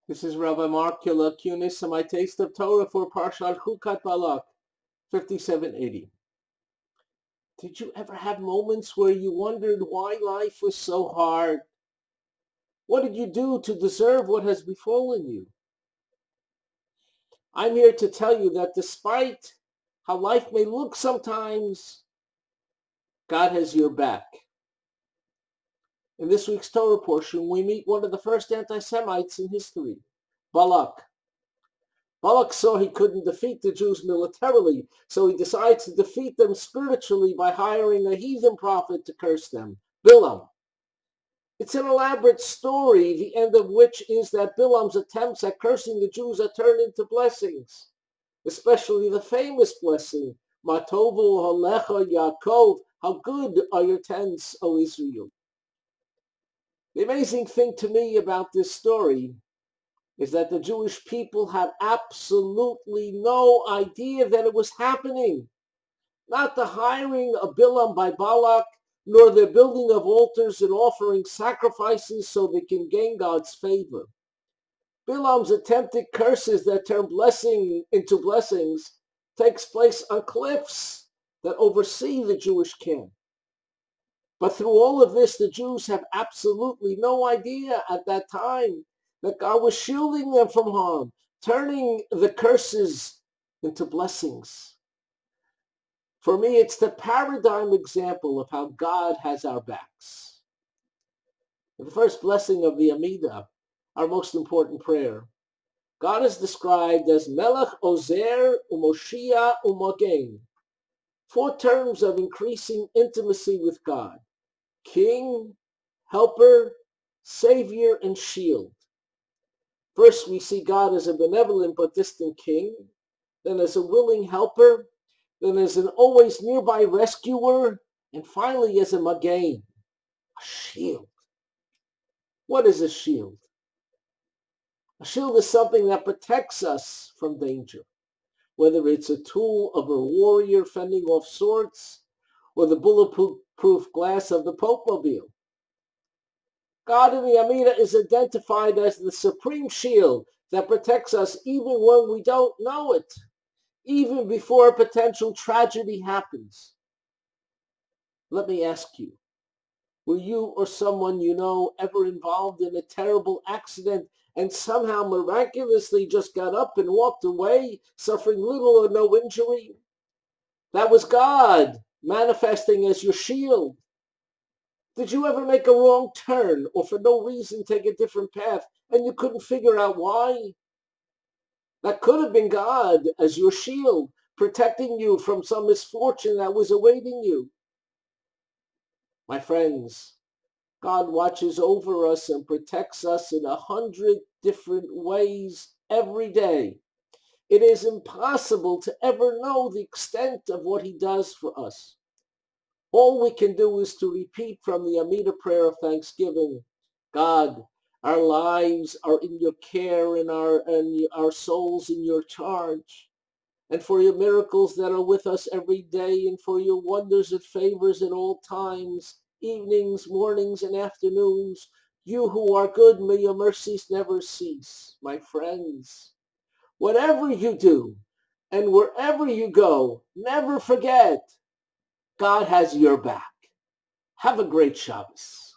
This is Rabbi Mark Kunis and my taste of Torah for Parshat ChukatBalak, 5780. Did you ever have moments where you wondered why life was so hard? What did you do to deserve what has befallen you? I'm here to tell you that despite how life may look sometimes, God has your back. In this week's Torah portion, we meet one of the first anti-Semites in history, Balak. Balak saw he couldn't defeat the Jews militarily, so he decides to defeat them spiritually by hiring a heathen prophet to curse them, Bilam. It's an elaborate story, the end of which is that Bilam's attempts at cursing the Jews are turned into blessings, especially the famous blessing, Matovu Halecha Yaakov, how good are your tents, O Israel. The amazing thing to me about this story is that the Jewish people had absolutely no idea that it was happening. Not the hiring of Bilam by Balak, nor the building of altars and offering sacrifices so they can gain God's favor. Bilam's attempted curses that turn blessing into blessings takes place on cliffs that oversee the Jewish camp. But through all of this, the Jews have absolutely no idea at that time that God was shielding them from harm, turning the curses into blessings. For me, it's the paradigm example of how God has our backs. In the first blessing of the Amidah, our most important prayer, God is described as Melech Ozer Umoshia Umogain, 4 terms of increasing intimacy with God: King, Helper, Savior, and Shield. First, we see God as a benevolent but distant king, then as a willing helper, then as an always nearby rescuer, and finally as a magain, a shield. What is a shield? A shield is something that protects us from danger, whether it's a tool of a warrior fending off swords or the bulletproof glass of the Pope mobile. God in the Amidah is identified as the supreme shield that protects us even when we don't know it, even before a potential tragedy happens. Let me ask you, were you or someone you know ever involved in a terrible accident and somehow miraculously just got up and walked away, suffering little or no injury? That was God manifesting as your shield. Did you ever make a wrong turn or for no reason take a different path and you couldn't figure out why? That could have been God as your shield, protecting you from some misfortune that was awaiting you. My friends, God watches over us and protects us in 100 different ways every day. It is impossible to ever know the extent of what he does for us. All we can do is to repeat from the Amidah prayer of thanksgiving, God, our lives are in your care and our souls in your charge. And for your miracles that are with us every day, and for your wonders and favors at all times, evenings, mornings, and afternoons. You who are good, may your mercies never cease. My friends, whatever you do and wherever you go, never forget, God has your back. Have a great Shabbos.